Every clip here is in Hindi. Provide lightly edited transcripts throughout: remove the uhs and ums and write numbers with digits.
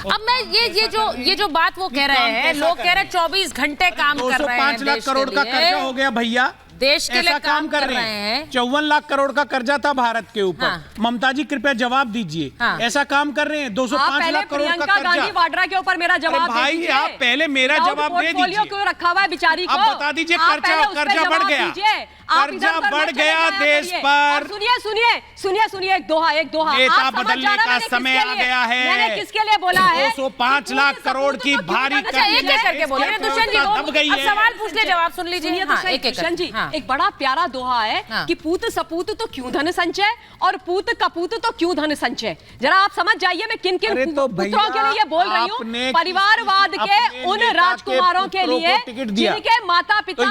अब मैं ये जो बात वो कह रहे हैं, लोग कह रहे हैं 24 घंटे काम कर रहे हैं, 5 लाख करोड़ का कर्जा हो गया भैया, देश के लिए काम कर रहे हैं। 54 लाख करोड़ का कर्जा था भारत के ऊपर। हाँ। ममता जी कृपया जवाब दीजिए। हाँ। ऐसा काम कर रहे हैं। 205 लाख करोड़ का कर्जा। गांधी वाड्रा के ऊपर मेरा जवाब भाई आप पहले मेरा जवाब दे दीजिए। क्यों रखा हुआ है बेचारी को? अब बता दीजिए कर्जा बढ़ गया, कर्जा बढ़ गया देश पर। सुनिए एक दोहा नेता बदलने का समय आ गया है। मैंने किसके लिए बोला है? 205 लाख करोड़ की भारी एक एक करके बोले दुष्यंत जी, दब गई है। सवाल पूछ ले, जवाब सुन लीजिए। दुष्यंत जी, एक बड़ा प्यारा दोहा है कि पूत सपूत तो क्यों धन संचय और पूत कपूत तो क्यों धन संचय। जरा आप समझ जाइए मैं किन किन पुत्रों के लिए बोल रही हूँ। परिवारवाद के उन राजकुमारों के लिए जिनके माता पिता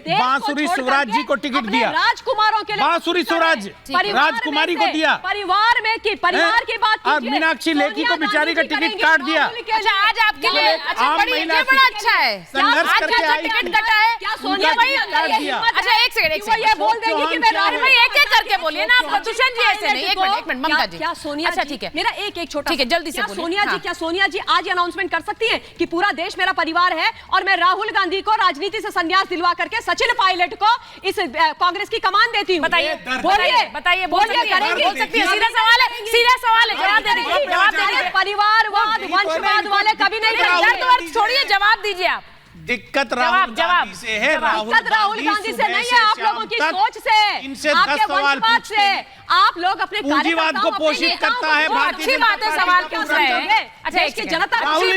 बांसुरी स्वराज जी को टिकट दिया, राजकुमारों के लिए बांसुरी स्वराज राजकुमारी को दिया, परिवार में की परिवार की बात और मीनाक्षी लेखी को बेचारी का टिकट काट दिया। अच्छा आज आपके लिए ये बड़ा अच्छा है, संघर्ष करके आई, टिकट कटा है। क्या सोनिया अच्छा एक सेकंड ये बोल देगी कि मैं एक एक करके बोलिए ना आप। दुष्यंत जी ऐसे नहीं, एक मिनट ममता जी। क्या सोनिया अच्छा ठीक है, मेरा एक छोटा, ठीक है जल्दी से बोलिए। क्या सोनिया जी आज अनाउंसमेंट कर सकती हैं कि पूरा देश मेरा परिवार है और मैं राहुल गांधी को राजनीति से संन्यास दिलवा करके सचिन पायलट को इस कांग्रेस की कमान देती हूँ? बताइए बताइए बोल सकती है। सीधा सवाल है, जवाब दे दीजिए। परिवारवाद वंशवाद वाले कभी नहीं करेंगे। छोड़िए, जवाब दीजिए आप। दिक्कत राहुल गांधी से है। दिक्कत राहुल गांधी से नहीं है, आप लोगों की सोच से, इनसे 10 आपके सवाल वंशवाद से। आप लोग अपने पूंजीवाद को पोषित करता है भारतीय अच्छी बात है, सवाल पूछ रहे हैं। अच्छा देश की जनता अच्छी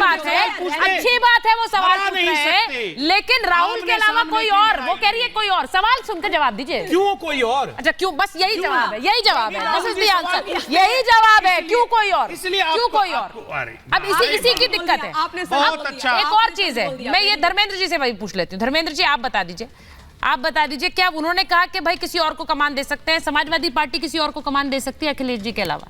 बात है वो सवाल पूछ रहे हैं, लेकिन राहुल के अलावा कोई और, वो कह रही है कोई और। सवाल सुनकर जवाब दीजिए। क्यों कोई और? अच्छा क्यों, बस यही जवाब है, यही जवाब है, दिस इज द आंसर, यही जवाब है। क्यों कोई और? इसलिए क्यों कोई और? अब इसी की दिक्कत है। बहुत अच्छा। एक और चीज है, मैं ये धर्मेंद्र जी से वही पूछ लेती हूँ। धर्मेंद्र जी आप बता दीजिए, क्या उन्होंने कहा कि भाई किसी और को कमान दे सकते हैं, समाजवादी पार्टी किसी और को कमान दे सकती है अखिलेश जी के अलावा?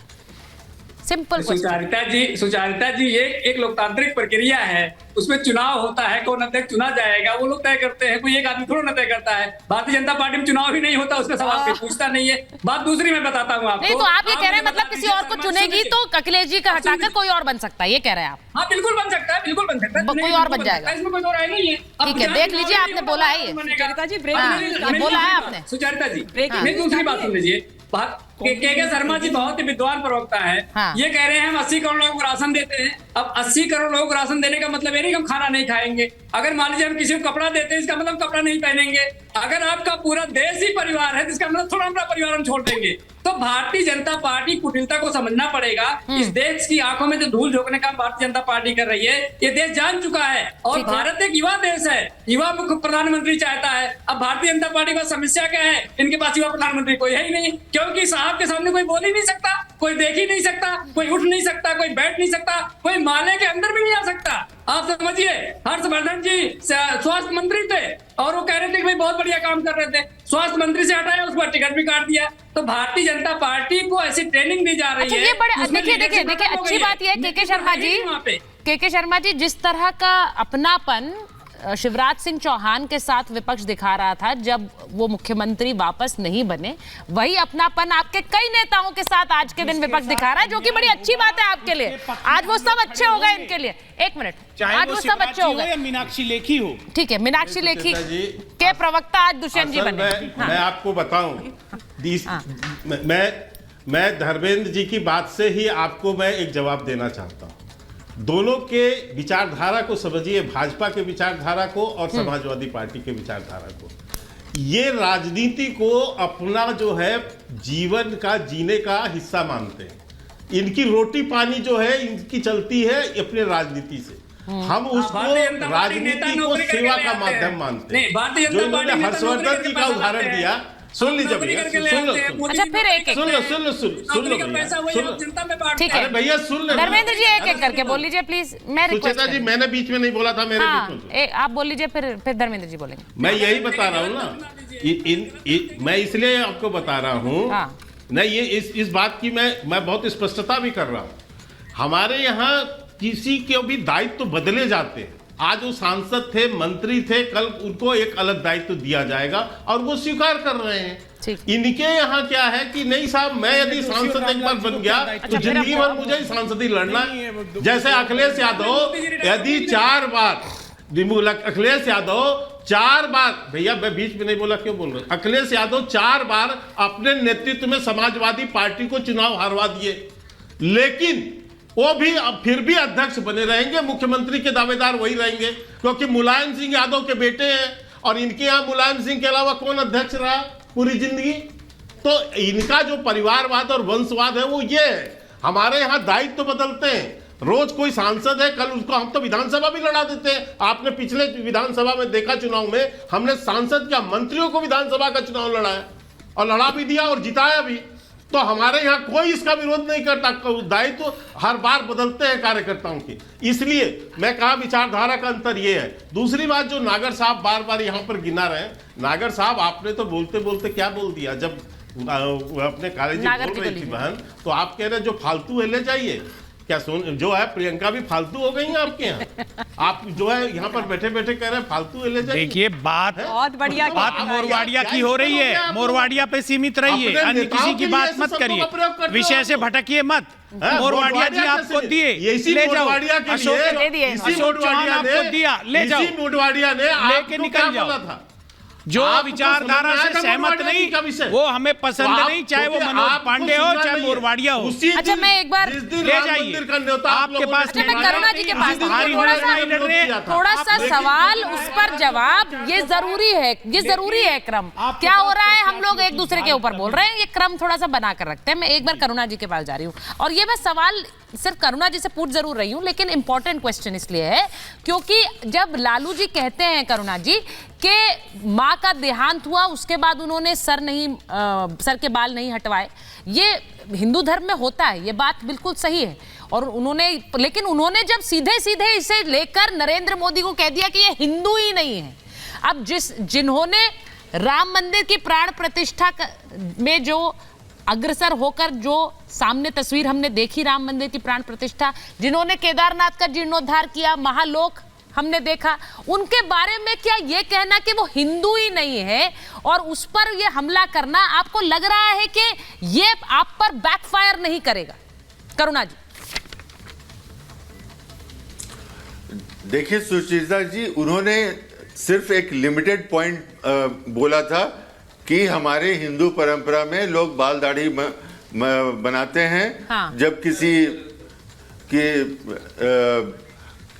सिंपल। सुचारिता जी ये एक लोकतांत्रिक प्रक्रिया है, उसमें चुनाव होता है, कौन अध्यक्ष चुना जाएगा वो लोग तय करते हैं, कोई एक आदमी थोड़ा ना तय करता है। भारतीय जनता पार्टी में चुनाव ही नहीं होता, उसका सवाल कोई पूछता नहीं है। बात दूसरी मैं बताता हूँ आपको। नहीं तो आप ये कह रहे हैं मतलब किसी और को चुनेगी तो अखिलेश जी का हटाकर कोई और बन सकता है, ये कह रहे हैं आप? हाँ बिल्कुल बन सकता है, बिल्कुल बन सकता है, कोई और बन जाएगा, इसमें कोई दो राय नहीं है। ठीक है, देख लीजिए, आपने बोला है ये बोला है आपने। सुचारिता जी मेरी दूसरी बात सुन लीजिए। के शर्मा जी बहुत ही विद्वान प्रवक्ता है। हाँ। ये कह रहे हैं हम 80 करोड़ लोगों को राशन देते हैं। अब 80 करोड़ लोगों को राशन देने का मतलब ये नहीं कि हम खाना नहीं खाएंगे। अगर मान लीजिए हम किसी को कपड़ा देते हैं, इसका मतलब कपड़ा नहीं पहनेंगे। अगर आपका पूरा देश ही परिवार है, इसका मतलब थोड़ा हमारा परिवार हम छोड़ देंगे। तो भारतीय जनता पार्टी कुटिलता को समझना पड़ेगा। इस देश की आंखों में जो धूल झोंकने का भारतीय जनता पार्टी कर रही है, ये देश जान चुका है। और भारत एक युवा देश है, युवा प्रधानमंत्री चाहता है। अब भारतीय जनता पार्टी का समस्या क्या है? इनके पास युवा प्रधानमंत्री कोई है ही नहीं, क्योंकि साहब के सामने कोई बोल ही नहीं सकता, कोई देख ही नहीं सकता, कोई उठ नहीं सकता, कोई बैठ नहीं सकता, कोई माले के अंदर भी नहीं आ सकता। आप समझिए, हर्षवर्धन जी स्वास्थ्य मंत्री थे और वो कह रहे थे कि भाई बहुत बढ़िया काम कर रहे थे, स्वास्थ्य मंत्री से हटाया, उसके बाद टिकट भी काट दिया। तो भारतीय जनता पार्टी को ऐसी ट्रेनिंग दी जा रही है। ये बड़े देखिए अच्छी बात यह है के शर्मा जी जिस तरह का अपनापन शिवराज सिंह चौहान के साथ विपक्ष दिखा रहा था जब वो मुख्यमंत्री वापस नहीं बने, वही अपनापन आपके कई नेताओं के साथ आज के दिन विपक्ष दिखा रहा है, जो कि बड़ी अच्छी बात है आपके लिए। आज वो सब अच्छे हो गए इनके लिए। एक मिनट, आज वो सब अच्छे हो गए। मीनाक्षी लेखी हो, ठीक है, मीनाक्षी लेखी के प्रवक्ता आज दुष्यंत जी बने। मैं आपको बताऊं, मैं धर्मेंद्र जी की बात से ही आपको मैं एक जवाब देना चाहता हूं। दोनों के विचारधारा को समझिए, भाजपा के विचारधारा को और समाजवादी पार्टी के विचारधारा को। ये राजनीति को अपना जो है जीवन का जीने का हिस्सा मानते हैं। इनकी रोटी पानी जो है इनकी चलती है अपने राजनीति से। हम उसको राजनीति को सेवा का माध्यम मानते हैं। जो इन्होंने हर्षवर्धन जी का उदाहरण दिया, सुन लीजिए भैया, सुन लो। अच्छा फिर एक सुन लो भैया, ठीक है भैया सुन लो। धर्मेंद्र जी एक एक करके बोल लीजिए प्लीज। मैं सुचेता जी मैंने बीच में नहीं बोला था, मेरे बीच में आप बोल लीजिए, फिर धर्मेंद्र जी बोलेंगे। मैं यही बता रहा हूँ ना, मैं इसलिए आपको बता रहा हूँ नहीं, ये इस बात की मैं बहुत स्पष्टता भी कर रहा हूँ। हमारे यहाँ किसी के भी दायित्व बदले जाते हैं। आज वो सांसद थे, मंत्री थे, कल उनको एक अलग दायित्व दिया जाएगा और वो स्वीकार कर रहे हैं। इनके यहाँ क्या है कि नहीं साहब, मैं यदि सांसद एक बार बन गया तो जिंदगी भर मुझे ही सांसदी लड़ना है। जैसे अखिलेश यादव यदि 4 बार, अखिलेश यादव 4 बार, भैया मैं बीच में नहीं बोला, क्यों बोल रहे? अखिलेश यादव 4 बार अपने नेतृत्व में समाजवादी पार्टी को चुनाव हरवा दिए, लेकिन वो भी अब फिर भी अध्यक्ष बने रहेंगे, मुख्यमंत्री के दावेदार वही रहेंगे, क्योंकि मुलायम सिंह यादव के बेटे हैं और इनके यहाँ मुलायम सिंह के अलावा कौन अध्यक्ष रहा पूरी जिंदगी? तो इनका जो परिवारवाद और वंशवाद है वो ये है। हमारे यहाँ दायित्व तो बदलते हैं, रोज कोई सांसद है, कल उसको हम तो विधानसभा भी लड़ा देते हैं। आपने पिछले विधानसभा में देखा, चुनाव में हमने सांसद क्या मंत्रियों को विधानसभा का चुनाव लड़ाया और लड़ा भी दिया और जिताया भी। तो हमारे यहाँ कोई इसका विरोध नहीं करता, दायित्व तो हर बार बदलते हैं कार्यकर्ताओं की। इसलिए मैं कहा विचारधारा का अंतर ये है। दूसरी बात, जो नागर साहब बार बार यहाँ पर गिना रहे हैं, नागर साहब आपने तो बोलते बोलते क्या बोल दिया, जब अपने कॉलेज बोल रही थी बहन, तो आप कह रहे जो फालतू है ले जाइए। क्या जो है प्रियंका भी फालतू हो गई हैं आपके यहाँ? आप जो है यहाँ पर बैठे बैठे कह रहे हैं फालतू ले जाइए। देखिए बात बहुत बढ़िया बात मोरवाड़िया की हो रही है, मोरवाड़िया पे सीमित रहिए, अन्य किसी की बात मत करिए, विषय से भटकिए मत। मोरवाड़िया जी आपको दिए, ले जाओ। अशोक चौहान आपको दिया, ले जाओ, मोरवाड़िया ने लेके निकल जाओ। जो विचारधारा से सहमत नहीं वो हमें पसंद नहीं, चाहे वो मनोज पांडे हो चाहे मोरवाड़िया हो। अच्छा मैं एक बार ले जाइए आपके पास। अच्छा मैं करुणा जी के पास थोड़ा सा सवाल उस पर जवाब, ये जरूरी है, ये जरूरी है क्रम। क्या हो रहा है, हम लोग एक दूसरे के ऊपर बोल रहे हैं, ये क्रम थोड़ा सा बना कर रखते हैं। मैं एक बार करुणा जी के पास जा रही हूँ और ये मैं सवाल सिर्फ करुणा जी से पूछ जरूर रही हूँ, लेकिन इंपॉर्टेंट क्वेश्चन इसलिए है क्योंकि जब लालू जी कहते हैं करुणा जी के माँ का देहांत हुआ, उसके बाद उन्होंने सर के बाल नहीं हटवाए, ये हिंदू धर्म में होता है, ये बात बिल्कुल सही है। और लेकिन उन्होंने जब सीधे सीधे इसे लेकर नरेंद्र मोदी को कह दिया कि ये हिंदू ही नहीं है। अब जिन्होंने राम मंदिर की प्राण प्रतिष्ठा में जो अग्रसर होकर, जो सामने तस्वीर हमने देखी राम मंदिर की प्राण प्रतिष्ठा, जिन्होंने केदारनाथ का जीर्णोद्धार किया, महालोक हमने देखा, उनके बारे में क्या ये कहना कि वो हिंदू ही नहीं है और उस पर ये हमला करना, आपको लग रहा है कि ये आप पर बैकफायर नहीं करेगा? करुणा जी। देखिए सुचेता जी, उन्होंने सिर्फ एक लिमिटेड पॉइंट बोला था कि हमारे हिंदू परंपरा में लोग बाल दाढ़ी बनाते हैं। हाँ। जब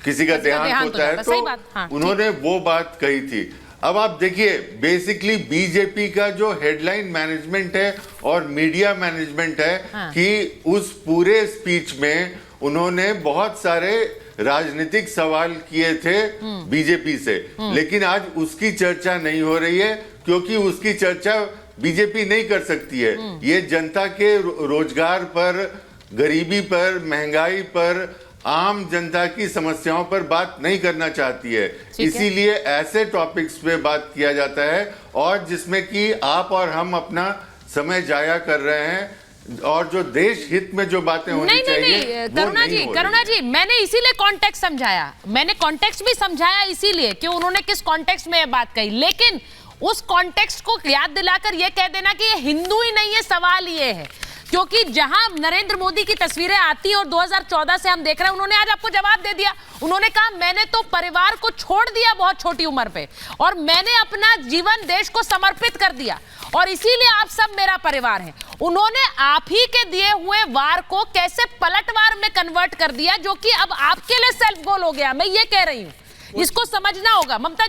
किसी का देहांत होता है तो हाँ, उन्होंने वो बात कही थी। अब आप देखिए, बेसिकली बीजेपी का जो हेडलाइन मैनेजमेंट है और मीडिया मैनेजमेंट है, हाँ, कि उस पूरे स्पीच में उन्होंने बहुत सारे राजनीतिक सवाल किए थे बीजेपी से, लेकिन आज उसकी चर्चा नहीं हो रही है क्योंकि उसकी चर्चा बीजेपी नहीं कर सकती है। ये जनता के रोजगार पर, गरीबी पर, महंगाई पर, आम जनता की समस्याओं पर बात नहीं करना चाहती है। इसीलिए ऐसे टॉपिक्स पे बात किया जाता है और जिसमें कि आप और हम अपना समय जाया कर रहे हैं और जो देश हित में जो बातें होनी चाहिए। करुणा जी, मैंने इसीलिए कॉन्टेक्स्ट समझाया, मैंने कॉन्टेक्स्ट भी समझाया इसीलिए कि उन्होंने किस कॉन्टेक्स्ट में ये बात कही, लेकिन उस कॉन्टेक्स्ट को याद दिलाकर ये कह देना कि ये हिंदू ही नहीं है, सवाल ये है क्योंकि जहां नरेंद्र मोदी की तस्वीरें आती हैं और 2014 से हम देख रहे हैं, उन्होंने आज आपको जवाब दे दिया। उन्होंने कहा मैंने तो परिवार को छोड़ दिया बहुत छोटी उम्र पे और मैंने अपना जीवन देश को समर्पित कर दिया और इसीलिए आप सब मेरा परिवार है। उन्होंने आप ही के दिए हुए वार को कैसे पलटवार में कन्वर्ट कर दिया, जो कि अब आपके लिए सेल्फ गोल हो गया। मैं ये कह रही हूं, इसको समझना होगा। ममता